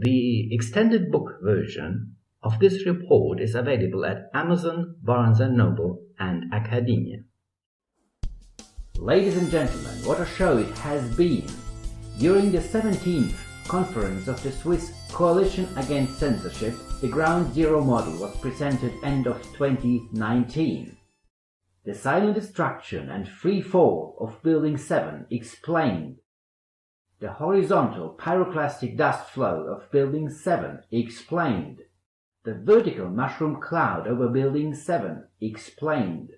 The extended book version of this report is available at Amazon, Barnes & Noble, and Academia. Ladies and gentlemen, what a show it has been! During the 17th conference of the Swiss Coalition Against Censorship, the Ground Zero model was presented end of 2019. The silent destruction and free fall of Building 7 explained. The horizontal pyroclastic dust flow of Building 7 explained. The vertical mushroom cloud over Building 7 explained.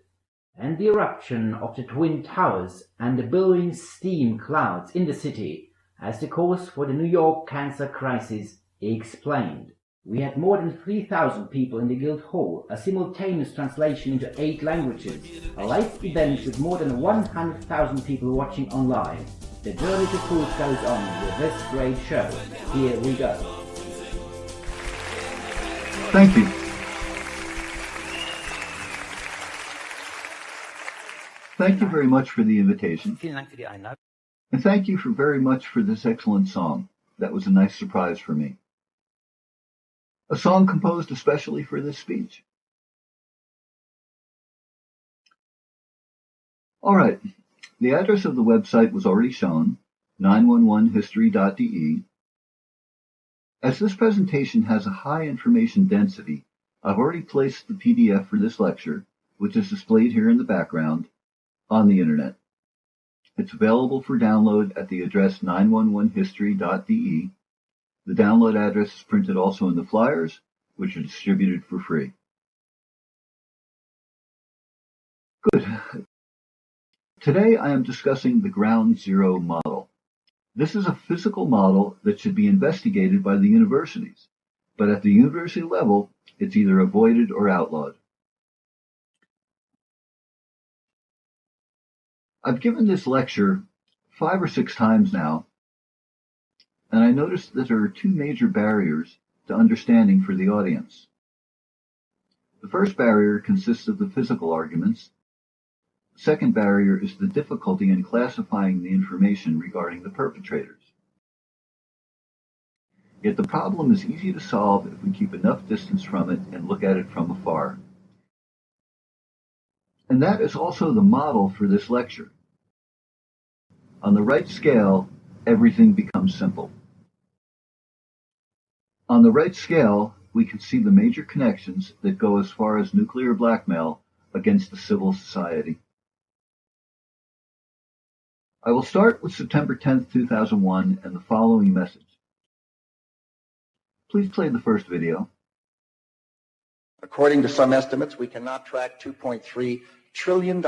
And the eruption of the Twin Towers and the billowing steam clouds in the city as the cause for the New York cancer crisis explained. We had more than 3,000 people in the Guild Hall, a simultaneous translation into 8 languages, a live event with more than 100,000 people watching online. The journey to truth goes on with this great show. Here we go. Thank you. Thank you very much for the invitation. And thank you very much for this excellent song. That was a nice surprise for me. A song composed especially for this speech. All right. The address of the website was already shown, 911history.de. As this presentation has a high information density, I've already placed the PDF for this lecture, which is displayed here in the background, on the internet. It's available for download at the address 911history.de. The download address is printed also in the flyers, which are distributed for free. Good. Today I am discussing the Ground Zero model. This is a physical model that should be investigated by the universities, but at the university level, it's either avoided or outlawed. I've given this lecture 5 or 6 times now, and I noticed that there are 2 major barriers to understanding for the audience. The first barrier consists of the physical arguments. The second barrier is the difficulty in classifying the information regarding the perpetrators. Yet the problem is easy to solve if we keep enough distance from it and look at it from afar. And that is also the model for this lecture. On the right scale, everything becomes simple. On the right scale, we can see the major connections that go as far as nuclear blackmail against the civil society. I will start with September 10th, 2001 and the following message. Please play the first video. According to some estimates, we can now track $2.3 trillion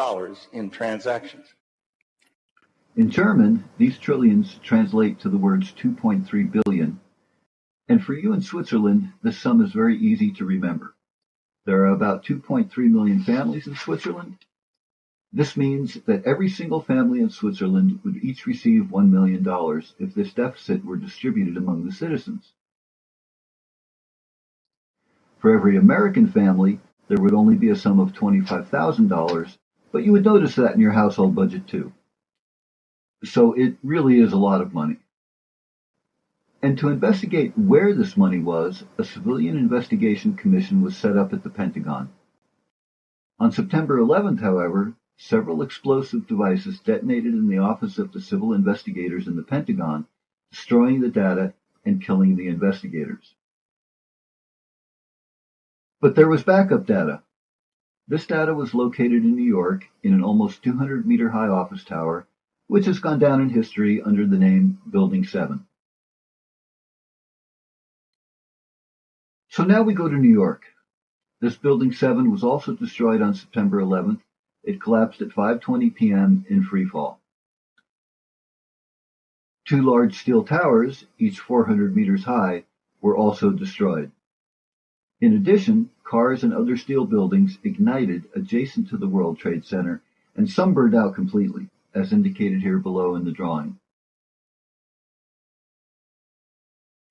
in transactions. In German, these trillions translate to the words 2.3 billion, and for you in Switzerland, this sum is very easy to remember. There are about 2.3 million families in Switzerland. This means that every single family in Switzerland would each receive $1 million if this deficit were distributed among the citizens. For every American family, there would only be a sum of $25,000, but you would notice that in your household budget too. So it really is a lot of money. And to investigate where this money was, a civilian investigation commission was set up at the Pentagon. On September 11th, however, several explosive devices detonated in the office of the civil investigators in the Pentagon, destroying the data and killing the investigators. But there was backup data. This data was located in New York in an almost 200-meter-high office tower, which has gone down in history under the name Building 7. So now we go to New York. This Building 7 was also destroyed on September 11th. It collapsed at 5:20 p.m. in freefall. 2 large steel towers, each 400 meters high, were also destroyed. In addition, cars and other steel buildings ignited adjacent to the World Trade Center, and some burned out completely, as indicated here below in the drawing.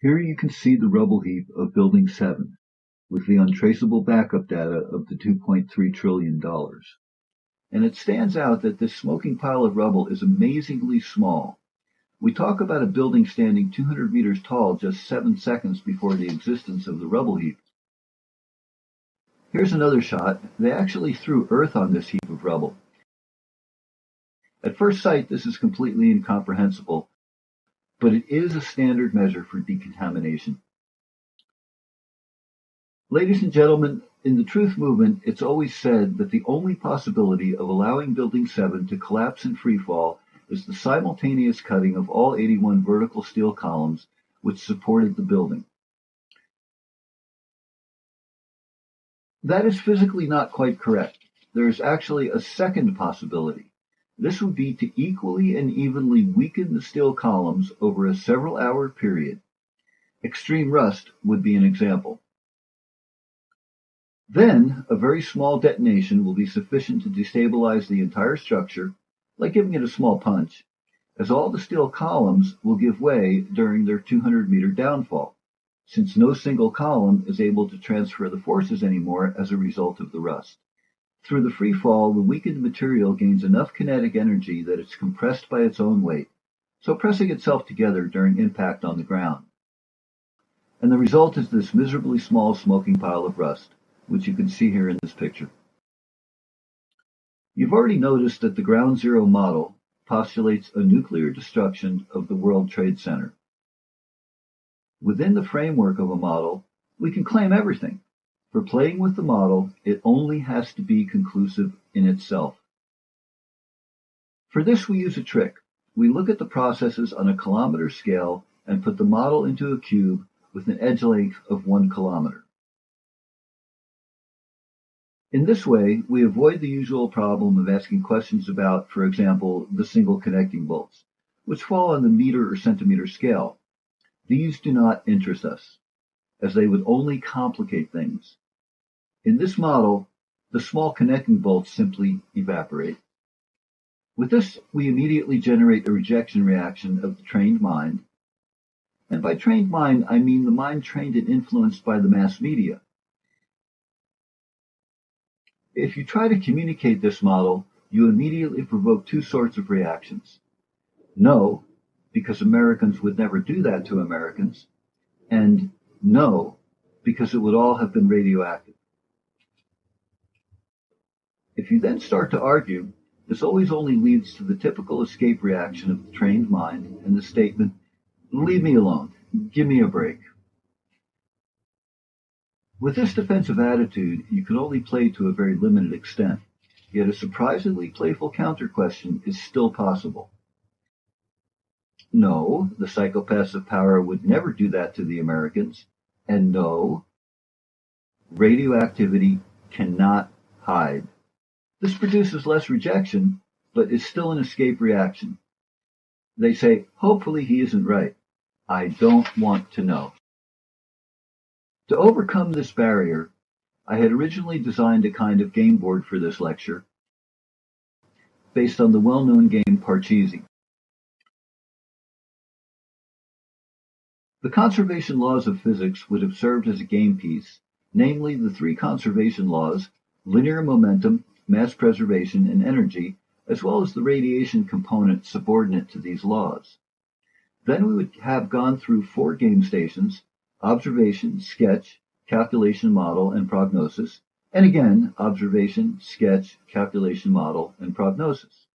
Here you can see the rubble heap of Building 7, with the untraceable backup data of the $2.3 trillion. And it stands out that this smoking pile of rubble is amazingly small. We talk about a building standing 200 meters tall just 7 seconds before the existence of the rubble heap. Here's another shot. They actually threw earth on this heap of rubble. At first sight, this is completely incomprehensible, but it is a standard measure for decontamination. Ladies and gentlemen, in the truth movement, it's always said that the only possibility of allowing Building 7 to collapse in freefall is the simultaneous cutting of all 81 vertical steel columns which supported the building. That is physically not quite correct. There is actually a second possibility. This would be to equally and evenly weaken the steel columns over a several-hour period. Extreme rust would be an example. Then, a very small detonation will be sufficient to destabilize the entire structure, like giving it a small punch, as all the steel columns will give way during their 200-meter downfall, since no single column is able to transfer the forces anymore as a result of the rust. Through the free fall, the weakened material gains enough kinetic energy that it's compressed by its own weight, so pressing itself together during impact on the ground. And the result is this miserably small smoking pile of rust, which you can see here in this picture. You've already noticed that the Ground Zero model postulates a nuclear destruction of the World Trade Center. Within the framework of a model, we can claim everything. For playing with the model, it only has to be conclusive in itself. For this, we use a trick. We look at the processes on a kilometer scale and put the model into a cube with an edge length of 1 kilometer. In this way, we avoid the usual problem of asking questions about, for example, the single connecting bolts, which fall on the meter or centimeter scale. These do not interest us, as they would only complicate things. In this model, the small connecting bolts simply evaporate. With this, we immediately generate a rejection reaction of the trained mind. And by trained mind, I mean the mind trained and influenced by the mass media. If you try to communicate this model, you immediately provoke 2 sorts of reactions. No, because Americans would never do that to Americans, and no, because it would all have been radioactive. If you then start to argue, this always only leads to the typical escape reaction of the trained mind and the statement, "Leave me alone, give me a break." With this defensive attitude, you can only play to a very limited extent, yet a surprisingly playful counter-question is still possible. No, the psychopaths of power would never do that to the Americans, and no, radioactivity cannot hide. This produces less rejection, but is still an escape reaction. They say, hopefully he isn't right. I don't want to know. To overcome this barrier, I had originally designed a kind of game board for this lecture based on the well-known game Parcheesi. The conservation laws of physics would have served as a game piece, namely the 3 conservation laws, linear momentum, mass preservation, and energy, as well as the radiation component subordinate to these laws. Then we would have gone through 4 game stations: observation, sketch, calculation model, and prognosis, and again, observation, sketch, calculation model, and prognosis.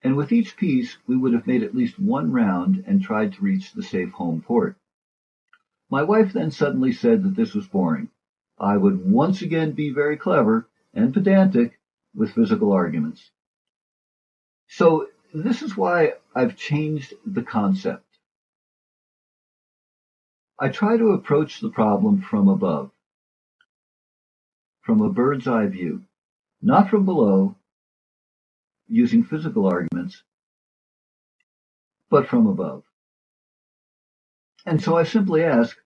And with each piece, we would have made at least 1 round and tried to reach the safe home port. My wife then suddenly said that this was boring. I would once again be very clever and pedantic with physical arguments. So this is why I've changed the concept. I try to approach the problem from above, from a bird's eye view, not from below, using physical arguments, but from above. And so I simply ask,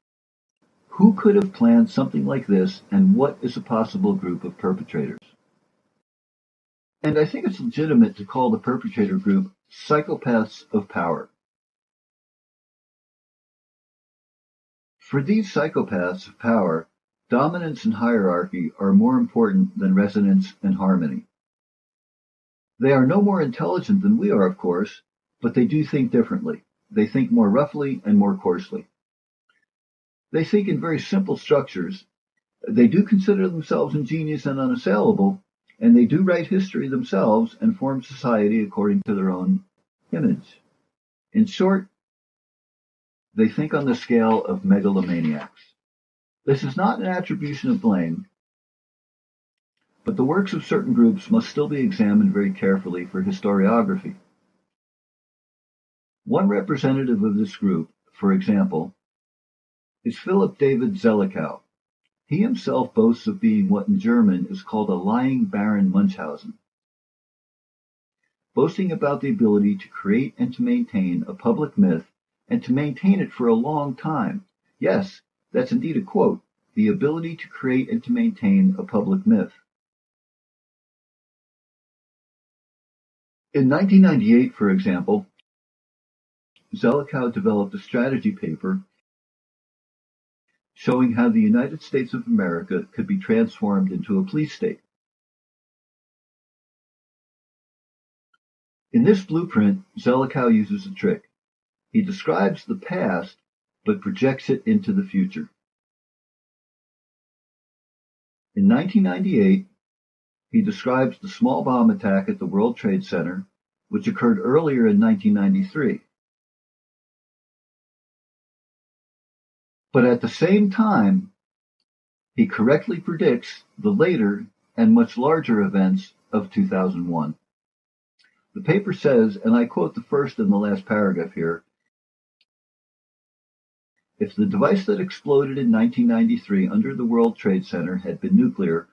who could have planned something like this, and what is a possible group of perpetrators? And I think it's legitimate to call the perpetrator group psychopaths of power. For these psychopaths of power, dominance and hierarchy are more important than resonance and harmony. They are no more intelligent than we are, of course, but they do think differently. They think more roughly and more coarsely. They think in very simple structures. They do consider themselves ingenious and unassailable, and they do write history themselves and form society according to their own image. In short, they think on the scale of megalomaniacs. This is not an attribution of blame, but the works of certain groups must still be examined very carefully for historiography. One representative of this group, for example, is Philip David Zelikow. He himself boasts of being what in German is called a lying Baron Munchausen, boasting about the ability to create and to maintain a public myth and to maintain it for a long time. Yes, that's indeed a quote, the ability to create and to maintain a public myth. In 1998, for example, Zelikow developed a strategy paper showing how the United States of America could be transformed into a police state. In this blueprint, Zelikow uses a trick. He describes the past, but projects it into the future. In 1998, he describes the small bomb attack at the World Trade Center, which occurred earlier in 1993. But at the same time, he correctly predicts the later and much larger events of 2001. The paper says, and I quote the first and the last paragraph here, if the device that exploded in 1993 under the World Trade Center had been nuclear,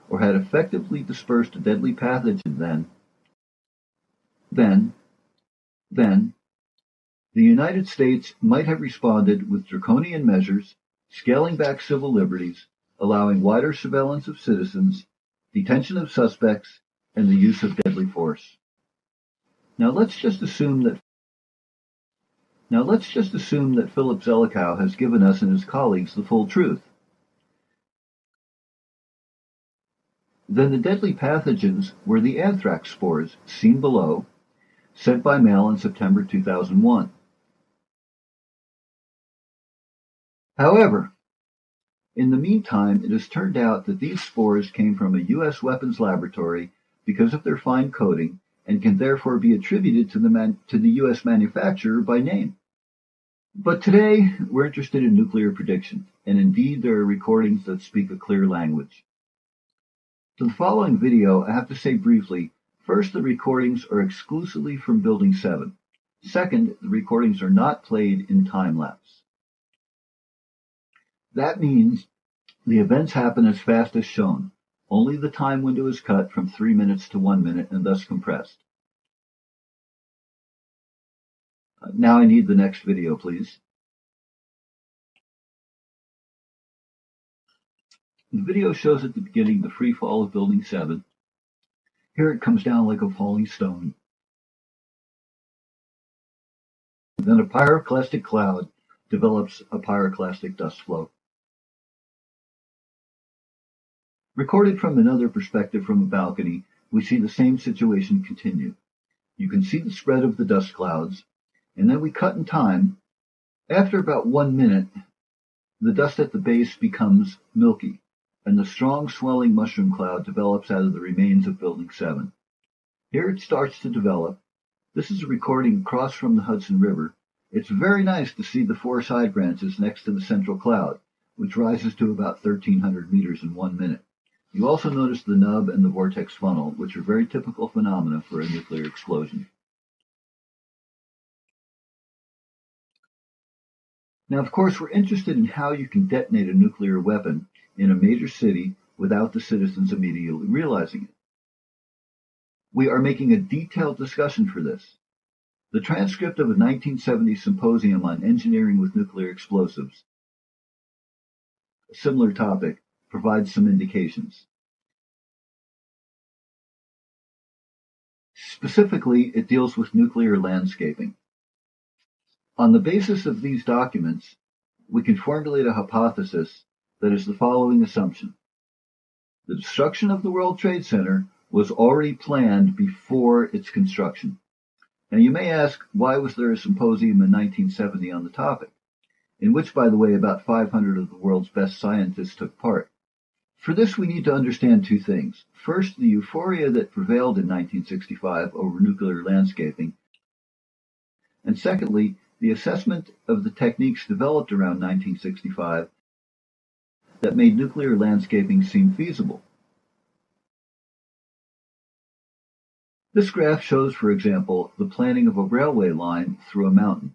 or had effectively dispersed a deadly pathogen then the United States might have responded with draconian measures, scaling back civil liberties, allowing wider surveillance of citizens, detention of suspects, and the use of deadly force. Now let's just assume that Philip Zelikow has given us and his colleagues the full truth. Then the deadly pathogens were the anthrax spores seen below, sent by mail in September 2001. However, in the meantime, it has turned out that these spores came from a U.S. weapons laboratory because of their fine coating and can therefore be attributed to the U.S. manufacturer by name. But today, we're interested in nuclear prediction, and indeed there are recordings that speak a clear language. For the following video, I have to say briefly, first, the recordings are exclusively from Building 7. Second, the recordings are not played in time-lapse. That means the events happen as fast as shown. Only the time window is cut from 3 minutes to 1 minute and thus compressed. Now I need the next video, please. The video shows at the beginning the free fall of Building 7. Here it comes down like a falling stone. Then a pyroclastic cloud develops a pyroclastic dust flow. Recorded from another perspective from a balcony, we see the same situation continue. You can see the spread of the dust clouds, and then we cut in time. After about 1 minute, the dust at the base becomes milky, and the strong swelling mushroom cloud develops out of the remains of Building 7. Here it starts to develop. This is a recording across from the Hudson River. It's very nice to see the 4 side branches next to the central cloud, which rises to about 1,300 meters in 1 minute. You also notice the nub and the vortex funnel, which are very typical phenomena for a nuclear explosion. Now, of course, we're interested in how you can detonate a nuclear weapon in a major city without the citizens immediately realizing it. We are making a detailed discussion for this. The transcript of a 1970 symposium on engineering with nuclear explosives, a similar topic, provides some indications. Specifically, it deals with nuclear landscaping. On the basis of these documents, we can formulate a hypothesis that is the following assumption. The destruction of the World Trade Center was already planned before its construction, Now you may ask, why was there a symposium in 1970 on the topic, in which, by the way, about 500 of the world's best scientists took part? For this, we need to understand two things. First, the euphoria that prevailed in 1965 over nuclear landscaping, and secondly, the assessment of the techniques developed around 1965 that made nuclear landscaping seem feasible. This graph shows, for example, the planning of a railway line through a mountain.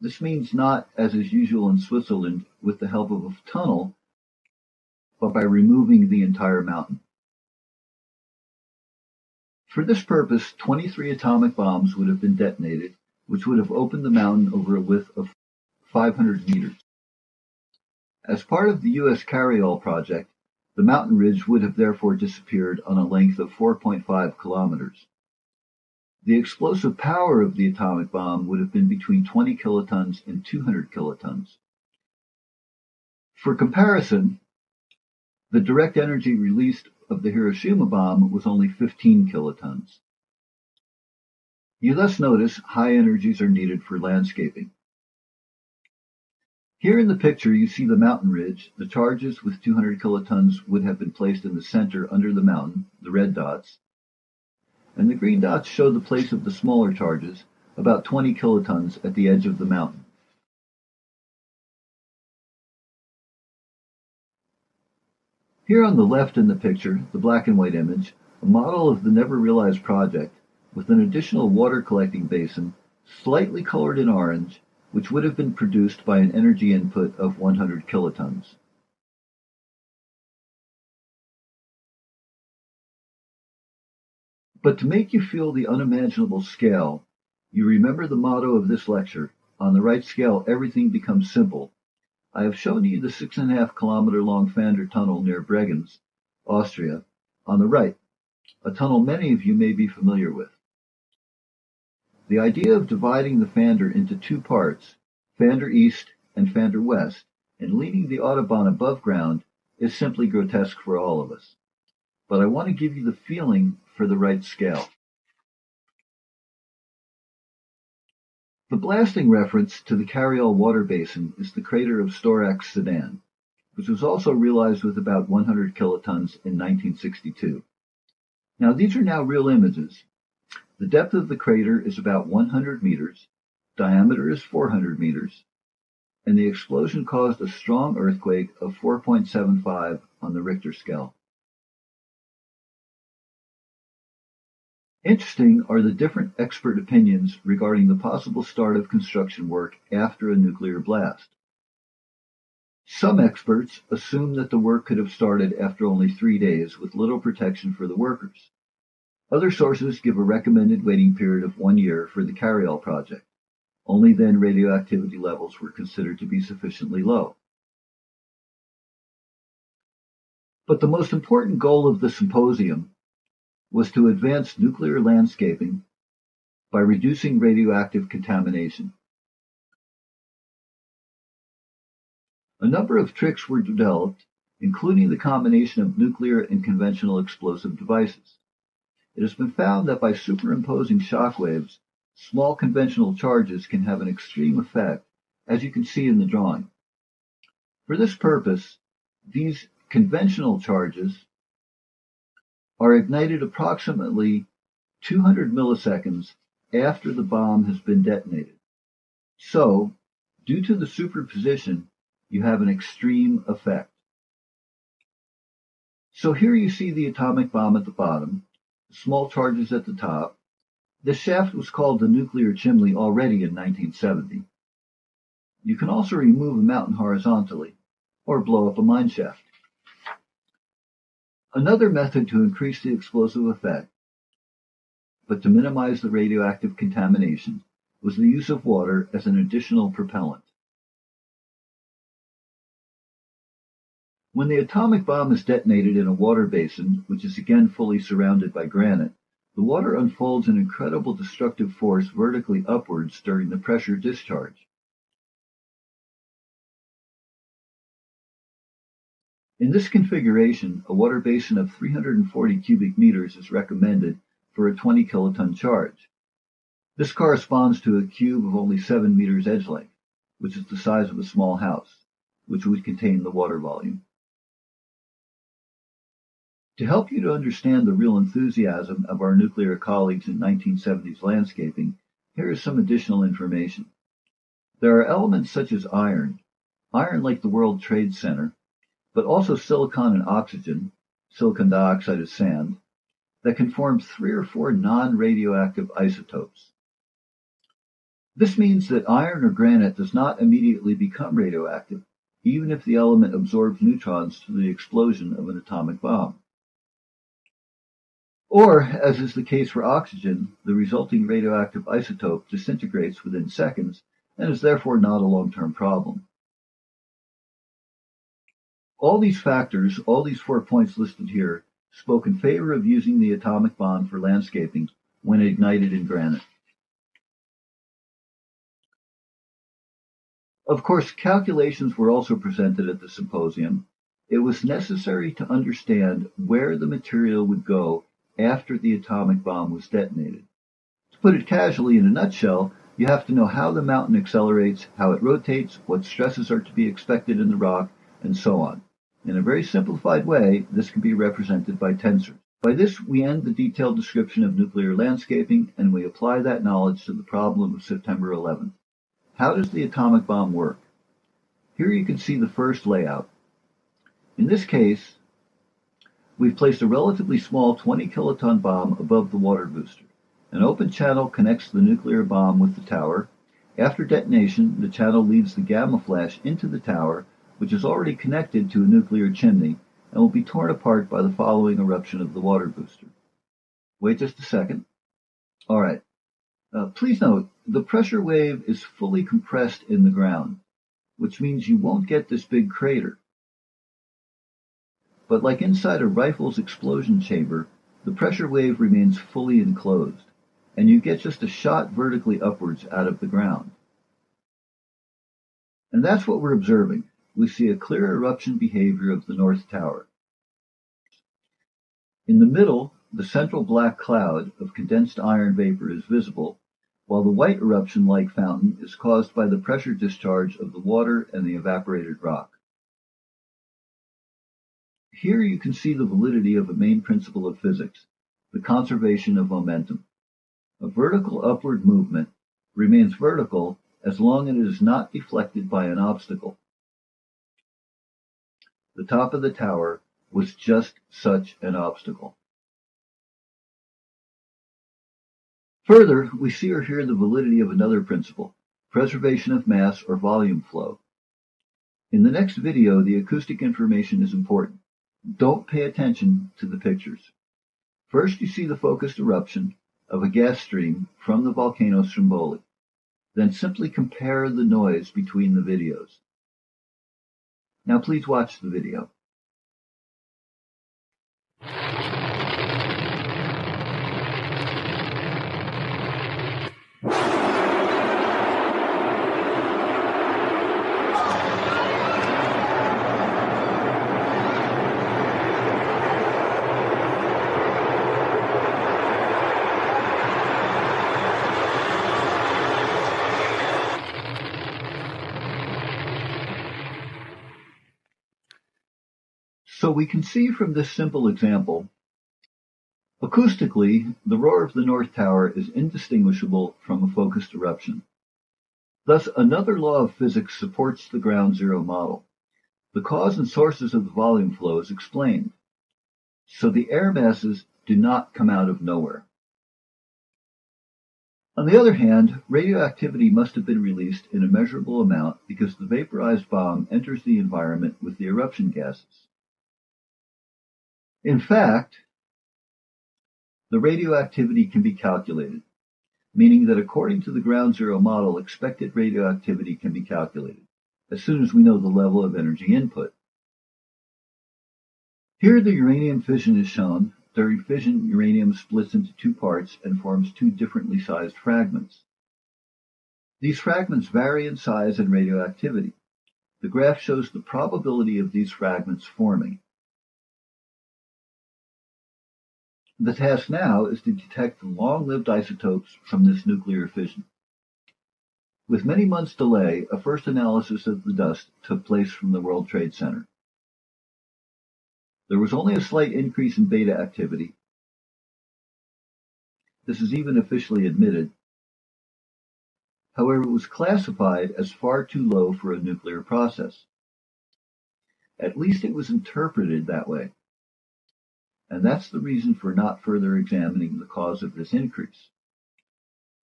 This means not, as is usual in Switzerland, with the help of a tunnel, but by removing the entire mountain. For this purpose, 23 atomic bombs would have been detonated, which would have opened the mountain over a width of 500 meters. As part of the U.S. Carryall project, the mountain ridge would have therefore disappeared on a length of 4.5 kilometers. The explosive power of the atomic bomb would have been between 20 kilotons and 200 kilotons. For comparison, the direct energy released of the Hiroshima bomb was only 15 kilotons. You thus notice high energies are needed for landscaping. Here in the picture you see the mountain ridge. The charges with 200 kilotons would have been placed in the center under the mountain, the red dots, and the green dots show the place of the smaller charges, about 20 kilotons at the edge of the mountain. Here on the left in the picture, the black and white image, a model of the never realized project with an additional water collecting basin, slightly colored in orange, which would have been produced by an energy input of 100 kilotons. But to make you feel the unimaginable scale, you remember the motto of this lecture: on the right scale, everything becomes simple. I have shown you the 6.5 kilometer long Fander tunnel near Bregenz, Austria, on the right, a tunnel many of you may be familiar with. The idea of dividing the Fander into two parts, Fander East and Fander West, and leading the Autobahn above ground is simply grotesque for all of us. But I want to give you the feeling for the right scale. The blasting reference to the Carryall water basin is the crater of Storax Sedan, which was also realized with about 100 kilotons in 1962. Now these are now real images. The depth of the crater is about 100 meters, diameter is 400 meters, and the explosion caused a strong earthquake of 4.75 on the Richter scale. Interesting are the different expert opinions regarding the possible start of construction work after a nuclear blast. Some experts assume that the work could have started after only 3 days with little protection for the workers. Other sources give a recommended waiting period of 1 year for the Carryall project. Only then radioactivity levels were considered to be sufficiently low. But the most important goal of the symposium was to advance nuclear landscaping by reducing radioactive contamination. A number of tricks were developed, including the combination of nuclear and conventional explosive devices. It has been found that by superimposing shock waves, small conventional charges can have an extreme effect, as you can see in the drawing. For this purpose, these conventional charges are ignited approximately 200 milliseconds after the bomb has been detonated. So, due to the superposition, you have an extreme effect. So here you see the atomic bomb at the bottom, the small charges at the top. This shaft was called the nuclear chimney already in 1970. You can also remove a mountain horizontally, or blow up a mine shaft. Another method to increase the explosive effect, but to minimize the radioactive contamination, was the use of water as an additional propellant. When the atomic bomb is detonated in a water basin, which is again fully surrounded by granite, the water unfolds an incredible destructive force vertically upwards during the pressure discharge. In this configuration, a water basin of 340 cubic meters is recommended for a 20 kiloton charge. This corresponds to a cube of only 7 meters edge length, which is the size of a small house, which would contain the water volume. To help you to understand the real enthusiasm of our nuclear colleagues in 1970s landscaping, here is some additional information. There are elements such as iron like the World Trade Center, but also silicon and oxygen, silicon dioxide is sand, that can form 3 or 4 non-radioactive isotopes. This means that iron or granite does not immediately become radioactive, even if the element absorbs neutrons through the explosion of an atomic bomb. Or, as is the case for oxygen, the resulting radioactive isotope disintegrates within seconds and is therefore not a long-term problem. All these factors, all these 4 points listed here, spoke in favor of using the atomic bomb for landscaping when ignited in granite. Of course, calculations were also presented at the symposium. It was necessary to understand where the material would go after the atomic bomb was detonated. To put it casually, in a nutshell, you have to know how the mountain accelerates, how it rotates, what stresses are to be expected in the rock, and so on. In a very simplified way, this can be represented by tensors. By this, we end the detailed description of nuclear landscaping, and we apply that knowledge to the problem of September 11th. How does the atomic bomb work? Here you can see the first layout. In this case, we've placed a relatively small 20 kiloton bomb above the water booster. An open channel connects the nuclear bomb with the tower. After detonation, the channel leads the gamma flash into the tower, which is already connected to a nuclear chimney and will be torn apart by the following eruption of the water booster. Wait just a second. All right. Please note, the pressure wave is fully compressed in the ground, which means you won't get this big crater. But like inside a rifle's explosion chamber, the pressure wave remains fully enclosed, and you get just a shot vertically upwards out of the ground. And that's what we're observing. We see a clear eruption behavior of the North Tower. In the middle, the central black cloud of condensed iron vapor is visible, while the white eruption-like fountain is caused by the pressure discharge of the water and the evaporated rock. Here you can see the validity of a main principle of physics, the conservation of momentum. A vertical upward movement remains vertical as long as it is not deflected by an obstacle. The top of the tower was just such an obstacle. Further, we see or hear the validity of another principle, preservation of mass or volume flow. In the next video, the acoustic information is important. Don't pay attention to the pictures. First, you see the focused eruption of a gas stream from the volcano Stromboli. Then simply compare the noise between the videos. Now please watch the video. So we can see from this simple example, acoustically, the roar of the North Tower is indistinguishable from a focused eruption. Thus, another law of physics supports the ground zero model. The cause and sources of the volume flow is explained. So the air masses do not come out of nowhere. On the other hand, radioactivity must have been released in a measurable amount because the vaporized bomb enters the environment with the eruption gases. In fact, the radioactivity can be calculated, meaning that according to the ground zero model, expected radioactivity can be calculated as soon as we know the level of energy input. Here the uranium fission is shown. During fission, uranium splits into 2 parts and forms 2 differently sized fragments. These fragments vary in size and radioactivity. The graph shows the probability of these fragments forming. The task now is to detect the long-lived isotopes from this nuclear fission. With many months' delay, a first analysis of the dust took place from the World Trade Center. There was only a slight increase in beta activity. This is even officially admitted. However, it was classified as far too low for a nuclear process. At least it was interpreted that way. And that's the reason for not further examining the cause of this increase.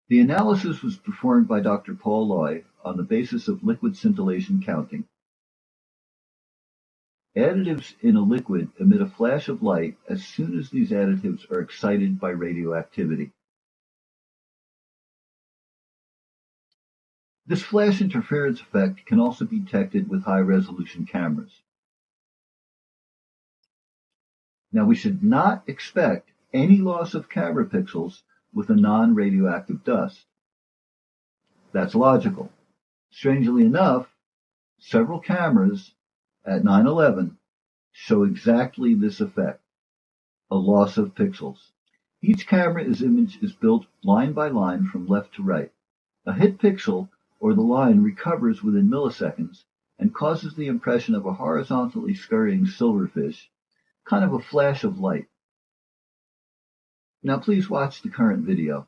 The analysis was performed by Dr. Paul Loy on the basis of liquid scintillation counting. Additives in a liquid emit a flash of light as soon as these additives are excited by radioactivity. This flash interference effect can also be detected with high-resolution cameras. Now, we should not expect any loss of camera pixels with a non-radioactive dust. That's logical. Strangely enough, several cameras at 9/11 show exactly this effect, a loss of pixels. Each camera's image is built line by line from left to right. A hit pixel, or the line, recovers within milliseconds and causes the impression of a horizontally scurrying silverfish, kind of a flash of light. Now please watch the current video.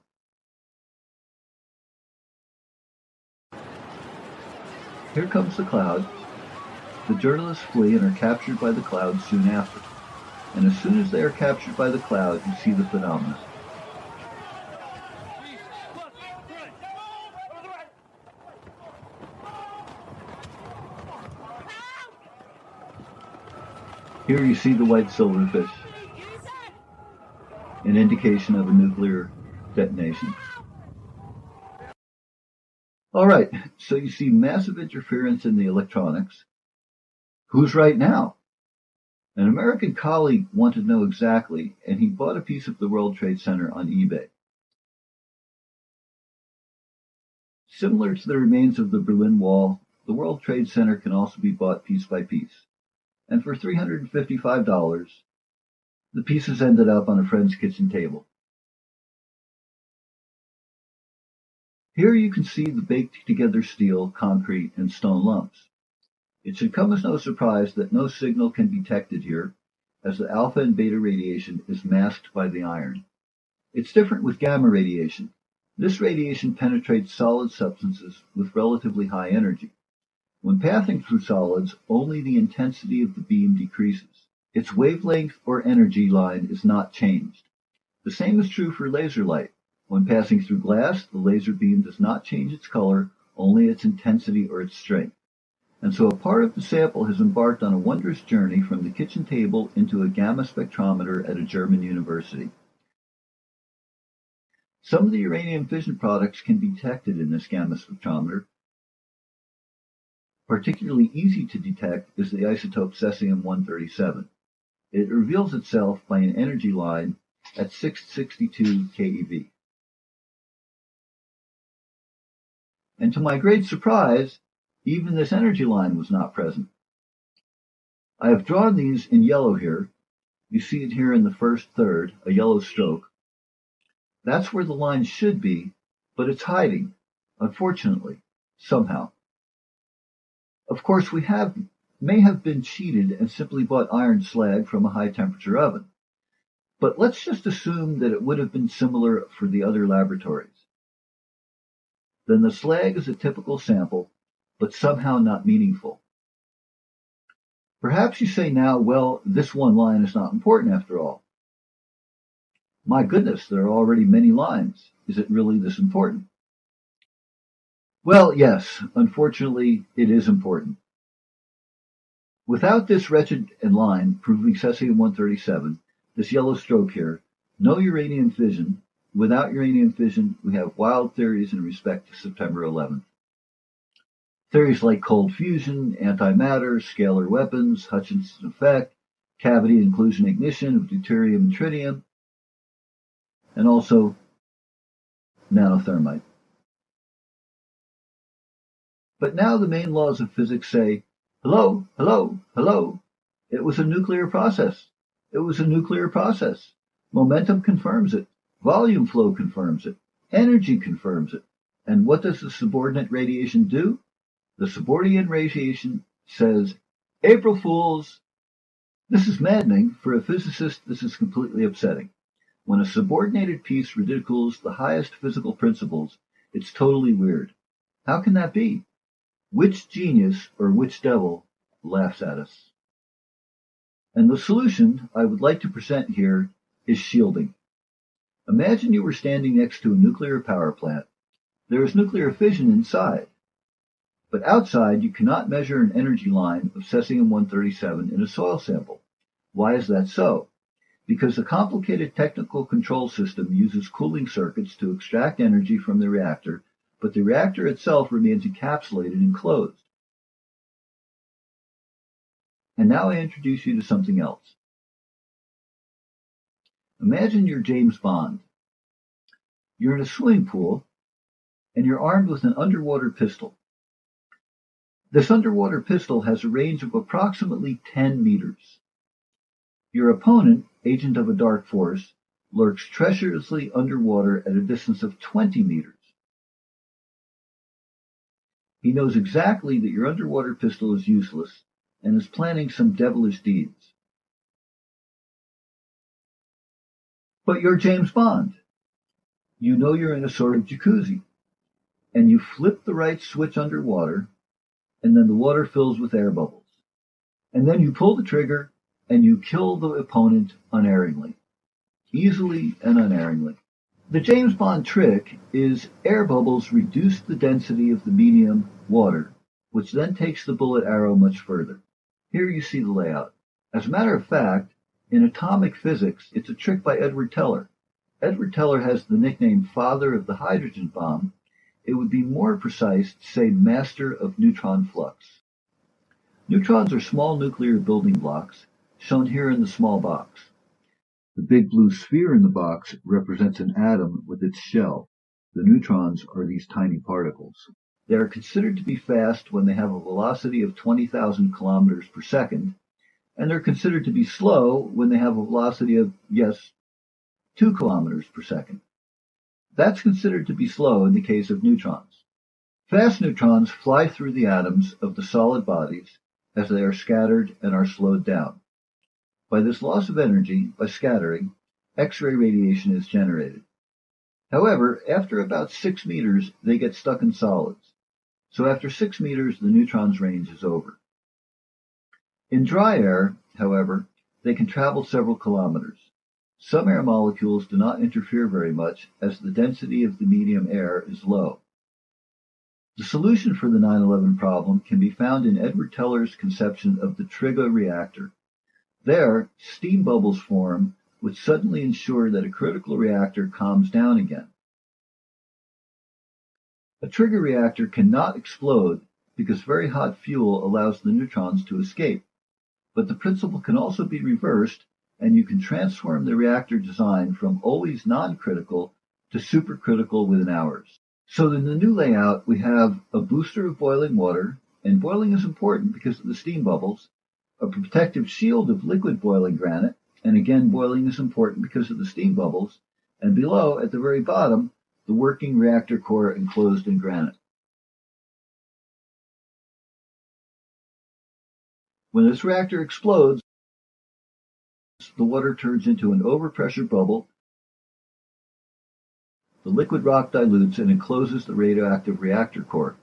Here comes the cloud. The journalists flee and are captured by the cloud soon after. And as soon as they are captured by the cloud, you see the phenomenon. Here you see the white silverfish, an indication of a nuclear detonation. All right, so you see massive interference in the electronics. Who's right now? An American colleague wanted to know exactly, and he bought a piece of the World Trade Center on eBay. Similar to the remains of the Berlin Wall, the World Trade Center can also be bought piece by piece. And for $355, the pieces ended up on a friend's kitchen table. Here you can see the baked together steel, concrete, and stone lumps. It should come as no surprise that no signal can be detected here, as the alpha and beta radiation is masked by the iron. It's different with gamma radiation. This radiation penetrates solid substances with relatively high energy. When passing through solids, only the intensity of the beam decreases. Its wavelength or energy line is not changed. The same is true for laser light. When passing through glass, the laser beam does not change its color, only its intensity or its strength. And so a part of the sample has embarked on a wondrous journey from the kitchen table into a gamma spectrometer at a German university. Some of the uranium fission products can be detected in this gamma spectrometer. Particularly easy to detect is the isotope cesium-137. It reveals itself by an energy line at 662 keV. And to my great surprise, even this energy line was not present. I have drawn these in yellow here. You see it here in the first third, a yellow stroke. That's where the line should be, but it's hiding, unfortunately, somehow. Of course, we may have been cheated and simply bought iron slag from a high-temperature oven. But let's just assume that it would have been similar for the other laboratories. Then the slag is a typical sample, but somehow not meaningful. Perhaps you say now, well, this one line is not important after all. My goodness, there are already many lines. Is it really this important? Well, yes, unfortunately, it is important. Without this wretched line proving cesium-137, this yellow stroke here, no uranium fission. Without uranium fission, we have wild theories in respect to September 11th. Theories like cold fusion, antimatter, scalar weapons, Hutchinson effect, cavity inclusion ignition of deuterium and tritium, and also nanothermite. But now the main laws of physics say, hello, hello, hello, it was a nuclear process. It was a nuclear process. Momentum confirms it. Volume flow confirms it. Energy confirms it. And what does the subordinate radiation do? The subordinate radiation says, April Fools! This is maddening. For a physicist, this is completely upsetting. When a subordinated piece ridicules the highest physical principles, it's totally weird. How can that be? Which genius or which devil laughs at us? And the solution I would like to present here is shielding. Imagine you were standing next to a nuclear power plant. There is nuclear fission inside. But outside, you cannot measure an energy line of cesium-137 in a soil sample. Why is that so? Because the complicated technical control system uses cooling circuits to extract energy from the reactor, but the reactor itself remains encapsulated and closed. And now I introduce you to something else. Imagine you're James Bond. You're in a swimming pool, and you're armed with an underwater pistol. This underwater pistol has a range of approximately 10 meters. Your opponent, agent of a dark force, lurks treacherously underwater at a distance of 20 meters. He knows exactly that your underwater pistol is useless and is planning some devilish deeds. But you're James Bond. You know you're in a sort of jacuzzi, and you flip the right switch underwater, and then the water fills with air bubbles. And then you pull the trigger, and you kill the opponent unerringly, easily and unerringly. The James Bond trick is air bubbles reduce the density of the medium, water, which then takes the bullet arrow much further. Here you see the layout. As a matter of fact, in atomic physics, it's a trick by Edward Teller. Edward Teller has the nickname Father of the Hydrogen Bomb. It would be more precise to say Master of Neutron Flux. Neutrons are small nuclear building blocks, shown here in the small box. The big blue sphere in the box represents an atom with its shell. The neutrons are these tiny particles. They are considered to be fast when they have a velocity of 20,000 kilometers per second, and they're considered to be slow when they have a velocity of, 2 kilometers per second. That's considered to be slow in the case of neutrons. Fast neutrons fly through the atoms of the solid bodies as they are scattered and are slowed down. By this loss of energy, by scattering, X-ray radiation is generated. However, after about 6 meters, they get stuck in solids. So after 6 meters, the neutron's range is over. In dry air, however, they can travel several kilometers. Some air molecules do not interfere very much as the density of the medium air is low. The solution for the 9/11 problem can be found in Edward Teller's conception of the Trigger reactor. There, steam bubbles form, which suddenly ensure that a critical reactor calms down again. A trigger reactor cannot explode because very hot fuel allows the neutrons to escape. But the principle can also be reversed, and you can transform the reactor design from always non-critical to supercritical within hours. So in the new layout, we have a booster of boiling water, and boiling is important because of the steam bubbles, a protective shield of liquid boiling granite, and again boiling is important because of the steam bubbles, and below, at the very bottom, the working reactor core enclosed in granite. When this reactor explodes, the water turns into an overpressure bubble. The liquid rock dilutes and encloses the radioactive reactor core.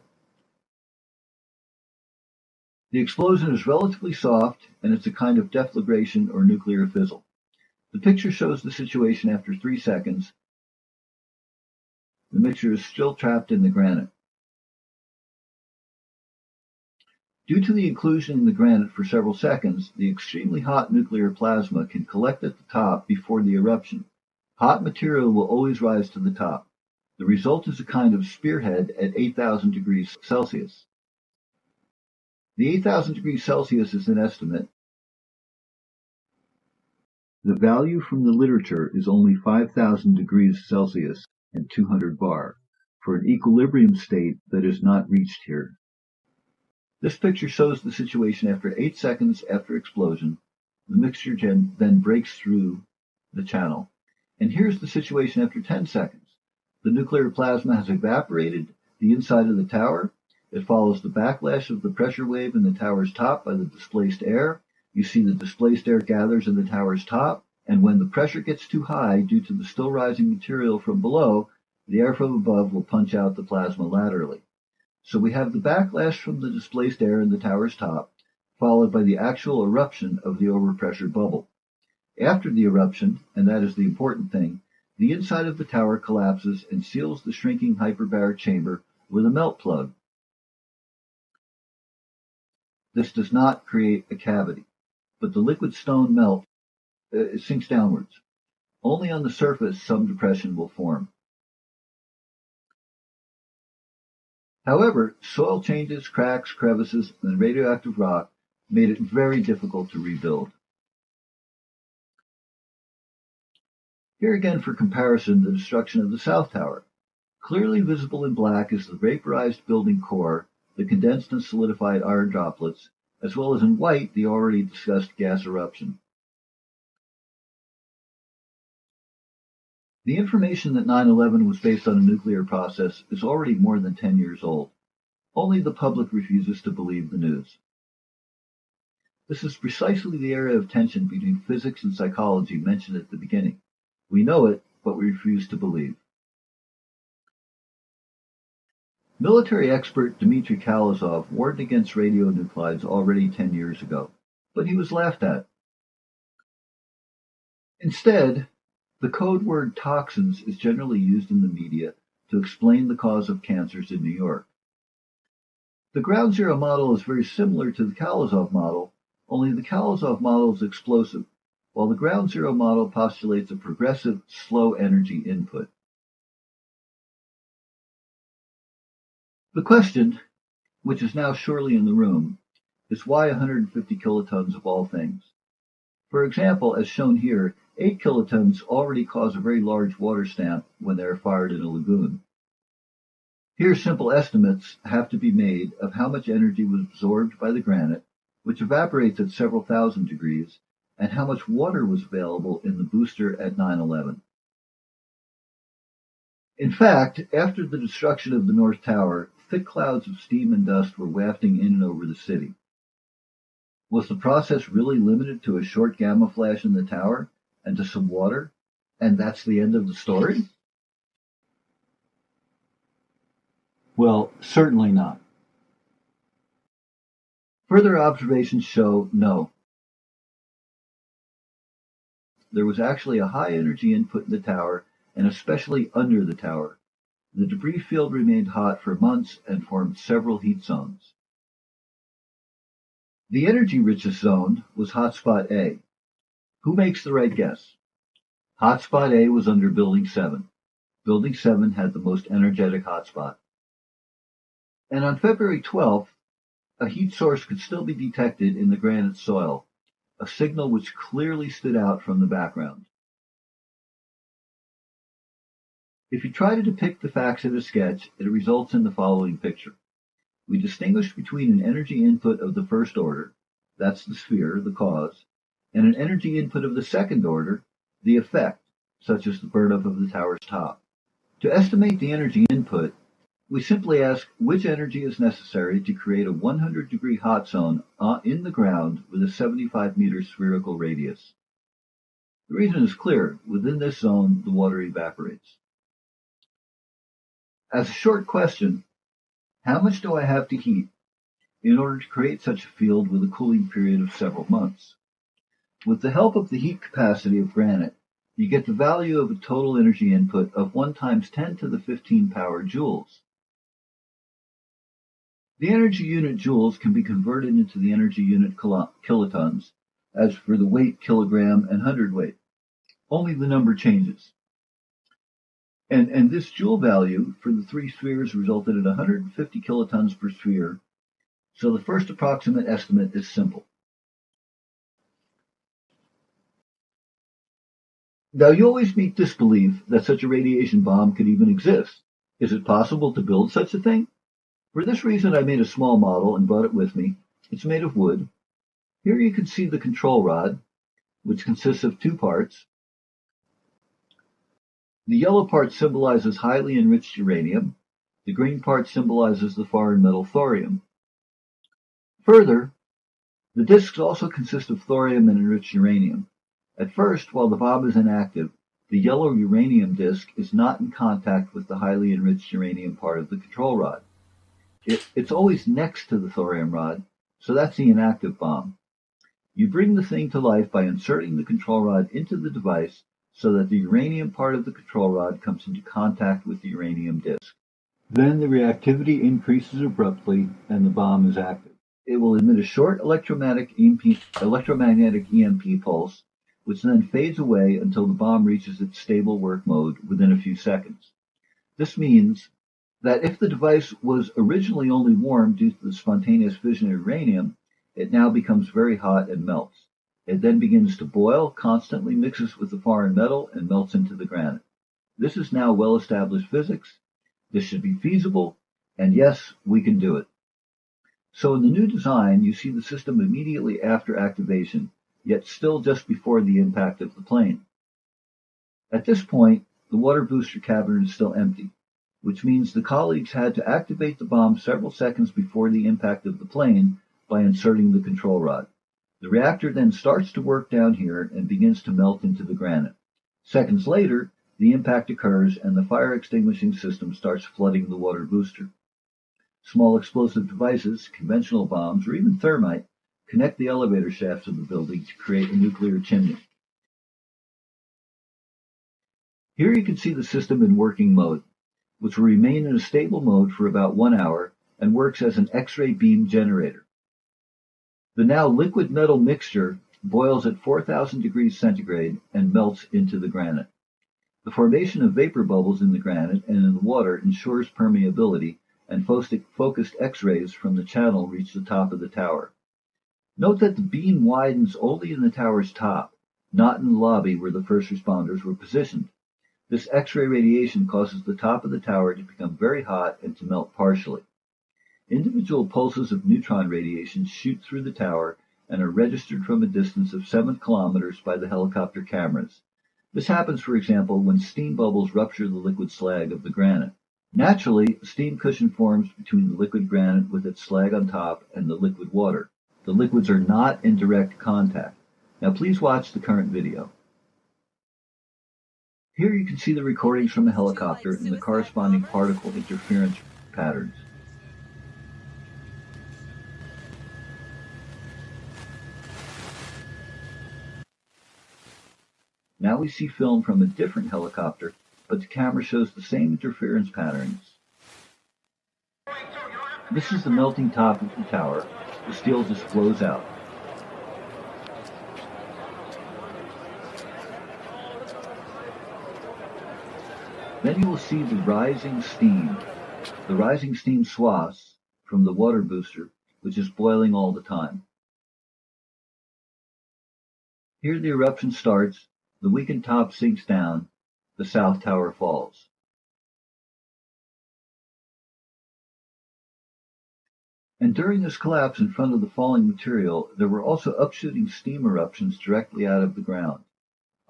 The explosion is relatively soft, and it's a kind of deflagration or nuclear fizzle. The picture shows the situation after 3 seconds. The mixture is still trapped in the granite. Due to the inclusion in the granite for several seconds, the extremely hot nuclear plasma can collect at the top before the eruption. Hot material will always rise to the top. The result is a kind of spearhead at 8,000 degrees Celsius. The 8,000 degrees Celsius is an estimate. The value from the literature is only 5,000 degrees Celsius and 200 bar for an equilibrium state that is not reached here. This picture shows the situation after 8 seconds after explosion. The mixture then breaks through the channel. And here's the situation after 10 seconds. The nuclear plasma has evaporated the inside of the tower. It follows the backlash of the pressure wave in the tower's top by the displaced air. You see the displaced air gathers in the tower's top, and when the pressure gets too high due to the still rising material from below, the air from above will punch out the plasma laterally. So we have the backlash from the displaced air in the tower's top, followed by the actual eruption of the overpressure bubble. After the eruption, and that is the important thing, the inside of the tower collapses and seals the shrinking hyperbaric chamber with a melt plug. This does not create a cavity, but the liquid stone melt sinks downwards. Only on the surface some depression will form. However, soil changes, cracks, crevices, and radioactive rock made it very difficult to rebuild. Here again for comparison, the destruction of the South Tower. Clearly visible in black is the vaporized building core, the condensed and solidified iron droplets, as well as in white the already discussed gas eruption. The information that 9/11 was based on a nuclear process is already more than 10 years old. Only the public refuses to believe the news. This is precisely the area of tension between physics and psychology mentioned at the beginning. We know it, but we refuse to believe. Military expert Dmitry Kalazov warned against radionuclides already 10 years ago, but he was laughed at. Instead, the code word toxins is generally used in the media to explain the cause of cancers in New York. The Ground Zero model is very similar to the Kalazov model, only the Kalazov model is explosive, while the Ground Zero model postulates a progressive, slow energy input. The question, which is now surely in the room, is why 150 kilotons of all things? For example, as shown here, 8 kilotons already cause a very large water stamp when they are fired in a lagoon. Here simple estimates have to be made of how much energy was absorbed by the granite, which evaporates at several thousand degrees, and how much water was available in the booster at 9/11. In fact, after the destruction of the North Tower, thick clouds of steam and dust were wafting in and over the city. Was the process really limited to a short gamma flash in the tower and to some water, and that's the end of the story? Well, certainly not. Further observations show no. There was actually a high energy input in the tower, and especially under the tower. The debris field remained hot for months and formed several heat zones. The energy richest zone was Hotspot A. Who makes the right guess? Hotspot A was under Building 7. Building 7 had the most energetic hotspot. And on February 12th, a heat source could still be detected in the granite soil, a signal which clearly stood out from the background. If you try to depict the facts in a sketch, it results in the following picture. We distinguish between an energy input of the first order, that's the sphere, the cause, and an energy input of the second order, the effect, such as the burn-up of the tower's top. To estimate the energy input, we simply ask which energy is necessary to create a 100-degree hot zone in the ground with a 75-meter spherical radius. The reason is clear. Within this zone, the water evaporates. As a short question, how much do I have to heat in order to create such a field with a cooling period of several months? With the help of the heat capacity of granite, you get the value of a total energy input of 1 times 10 to the 15 power joules. The energy unit joules can be converted into the energy unit kilotons, as for the weight, kilogram, and hundredweight. Only the number changes. And this joule value for the 3 spheres resulted in 150 kilotons per sphere, so the first approximate estimate is simple. Now you always meet disbelief that such a radiation bomb could even exist. Is it possible to build such a thing? For this reason I made a small model and brought it with me. It's made of wood. Here you can see the control rod, which consists of 2 parts. The yellow part symbolizes highly enriched uranium. The green part symbolizes the foreign metal thorium. Further, the discs also consist of thorium and enriched uranium. At first, while the bomb is inactive, the yellow uranium disc is not in contact with the highly enriched uranium part of the control rod. It's always next to the thorium rod, so that's the inactive bomb. You bring the thing to life by inserting the control rod into the device so that the uranium part of the control rod comes into contact with the uranium disc. Then the reactivity increases abruptly and the bomb is active. It will emit a short electromagnetic EMP pulse, which then fades away until the bomb reaches its stable work mode within a few seconds. This means that if the device was originally only warm due to the spontaneous fission of uranium, it now becomes very hot and melts. It then begins to boil, constantly mixes with the foreign metal, and melts into the granite. This is now well-established physics. This should be feasible, and yes, we can do it. So in the new design, you see the system immediately after activation, yet still just before the impact of the plane. At this point, the water booster cabinet is still empty, which means the colleagues had to activate the bomb several seconds before the impact of the plane by inserting the control rod. The reactor then starts to work down here and begins to melt into the granite. Seconds later, the impact occurs and the fire extinguishing system starts flooding the water booster. Small explosive devices, conventional bombs, or even thermite connect the elevator shafts of the building to create a nuclear chimney. Here you can see the system in working mode, which will remain in a stable mode for about 1 hour and works as an X-ray beam generator. The now liquid metal mixture boils at 4,000 degrees centigrade and melts into the granite. The formation of vapor bubbles in the granite and in the water ensures permeability, and focused X-rays from the channel reach the top of the tower. Note that the beam widens only in the tower's top, not in the lobby where the first responders were positioned. This X-ray radiation causes the top of the tower to become very hot and to melt partially. Individual pulses of neutron radiation shoot through the tower and are registered from a distance of 7 kilometers by the helicopter cameras. This happens, for example, when steam bubbles rupture the liquid slag of the granite. Naturally, a steam cushion forms between the liquid granite with its slag on top and the liquid water. The liquids are not in direct contact. Now please watch the current video. Here you can see the recordings from a helicopter and the corresponding particle interference patterns. Now we see film from a different helicopter, but the camera shows the same interference patterns. This is the melting top of the tower. The steel just flows out. Then you will see the rising steam swaths from the water booster, which is boiling all the time. Here the eruption starts, the weakened top sinks down, the south tower falls. And during this collapse in front of the falling material, there were also upshooting steam eruptions directly out of the ground.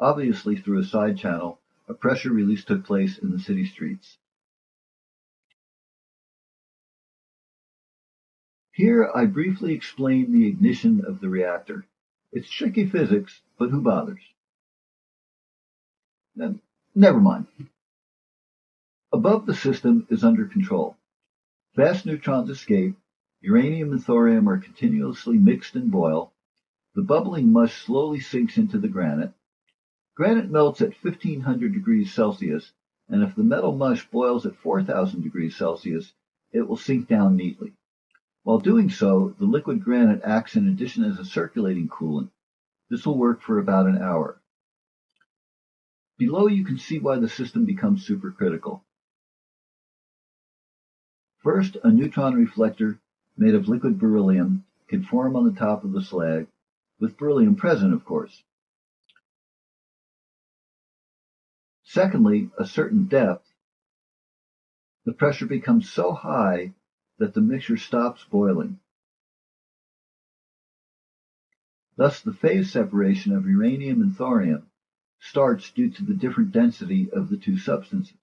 Obviously, through a side channel, a pressure release took place in the city streets. Here I briefly explain the ignition of the reactor. It's tricky physics, but who bothers? Never mind. Above the system is under control. Fast neutrons escape, uranium and thorium are continuously mixed and boil, the bubbling mush slowly sinks into the granite. Granite melts at 1500 degrees Celsius, and if the metal mush boils at 4000 degrees Celsius, it will sink down neatly. While doing so, the liquid granite acts in addition as a circulating coolant. This will work for about an hour. Below you can see why the system becomes supercritical. First, a neutron reflector made of liquid beryllium can form on the top of the slag, with beryllium present, of course. Secondly, a certain depth, the pressure becomes so high that the mixture stops boiling. Thus, the phase separation of uranium and thorium starts due to the different density of the two substances.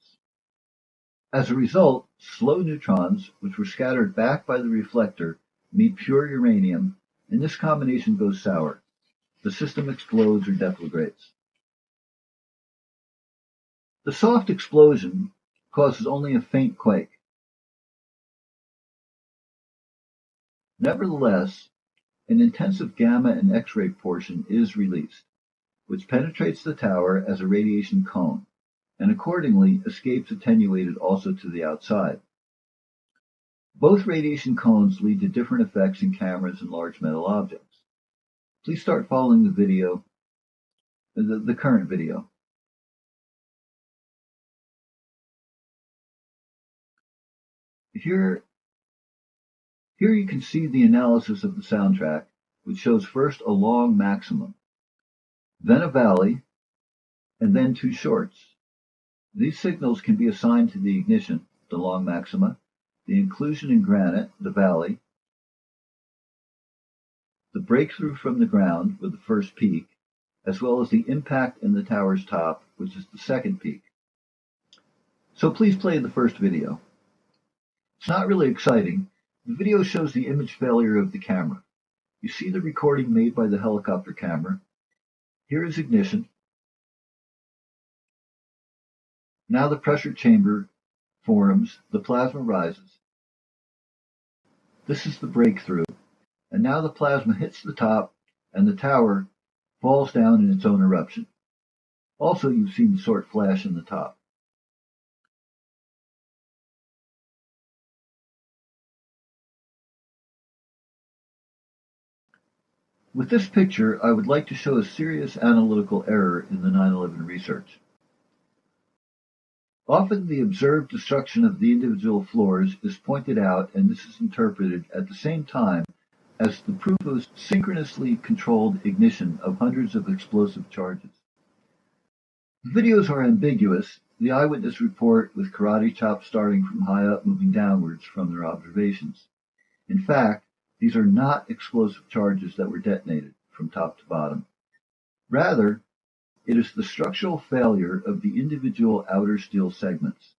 As a result, slow neutrons, which were scattered back by the reflector, meet pure uranium, and this combination goes sour. The system explodes or deflagrates. The soft explosion causes only a faint quake. Nevertheless, an intensive gamma and X-ray portion is released, which penetrates the tower as a radiation cone, and accordingly escapes attenuated also to the outside. Both radiation cones lead to different effects in cameras and large metal objects. Please start following the video, the current video. Here you can see the analysis of the soundtrack, which shows first a long maximum, then a valley, and then two shorts. These signals can be assigned to the ignition, the long maxima, the inclusion in granite, the valley, the breakthrough from the ground with the first peak, as well as the impact in the tower's top, which is the second peak. So please play the first video. It's not really exciting. The video shows the image failure of the camera. You see the recording made by the helicopter camera. Here is ignition. Now the pressure chamber forms, the plasma rises. This is the breakthrough, and now the plasma hits the top, and the tower falls down in its own eruption. Also, you've seen the short flash in the top. With this picture, I would like to show a serious analytical error in the 9/11 research. Often the observed destruction of the individual floors is pointed out, and this is interpreted at the same time as the proof of synchronously controlled ignition of hundreds of explosive charges. The videos are ambiguous. The eyewitness report with karate chops starting from high up moving downwards from their observations. In fact, these are not explosive charges that were detonated from top to bottom. Rather, it is the structural failure of the individual outer steel segments.